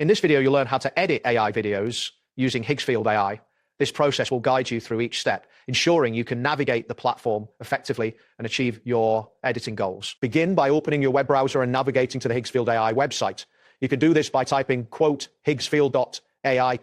In this video, you'll learn how to edit AI videos using Higgsfield AI. This process will guide you through each step, ensuring you can navigate the platform effectively and achieve your editing goals. Begin by opening your web browser and navigating to the Higgsfield AI website. You can do this by typing Higgsfield.ai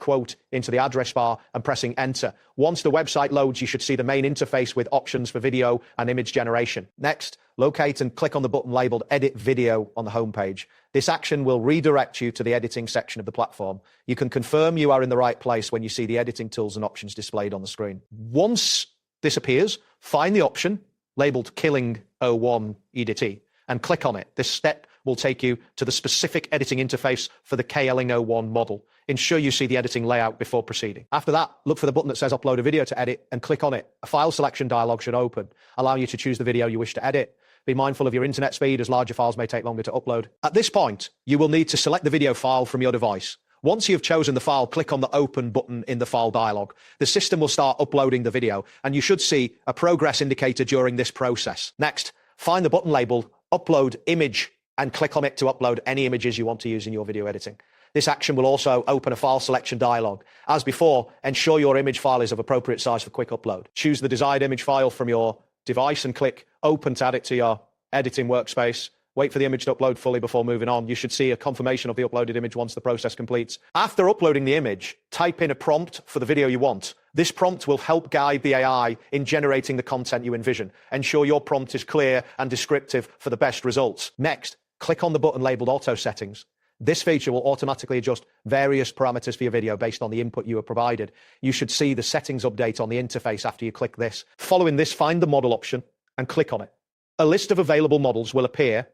into the address bar and pressing enter. Once the website loads, you should see the main interface with options for video and image generation. Next, locate and click on the button labeled Edit Video on the homepage. This action will redirect you to the editing section of the platform. You can confirm you are in the right place when you see the editing tools and options displayed on the screen. Once this appears, find the option labeled Killing O1 EDT and click on it. This step will take you to the specific editing interface for the Killing O1 model. Ensure you see the editing layout before proceeding. After that, look for the button that says Upload a Video to edit and click on it. A file selection dialog should open, allowing you to choose the video you wish to edit. Be mindful of your internet speed, as larger files may take longer to upload. At this point, you will need to select the video file from your device. Once you've chosen the file, click on the Open button in the file dialog. The system will start uploading the video, and you should see a progress indicator during this process. Next, find the button labeled Upload Image and click on it to upload any images you want to use in your video editing. This action will also open a file selection dialog. As before, ensure your image file is of appropriate size for quick upload. Choose the desired image file from your device and click Open to add it to your editing workspace. Wait for the image to upload fully before moving on. You should see a confirmation of the uploaded image once the process completes. After uploading the image, type in a prompt for the video you want. This prompt will help guide the AI in generating the content you envision. Ensure your prompt is clear and descriptive for the best results. Next, click on the button labeled Auto Settings. This feature will automatically adjust various parameters for your video based on the input you have provided. You should see the settings update on the interface after you click this. Following this, find the model option and click on it. A list of available models will appear.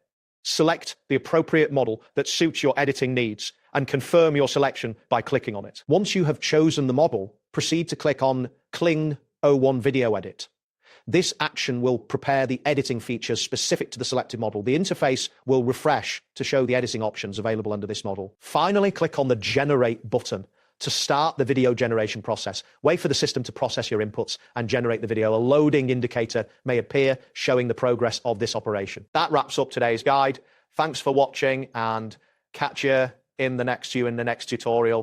Select the appropriate model that suits your editing needs and confirm your selection by clicking on it. Once you have chosen the model, proceed to click on Killing O1 Video Edit. This action will prepare the editing features specific to the selected model. The interface will refresh to show the editing options available under this model. Finally, click on the Generate button to start the video generation process. Wait for the system to process your inputs and generate the video. A loading indicator may appear showing the progress of this operation. That wraps up today's guide. Thanks for watching and catch you in the next tutorial.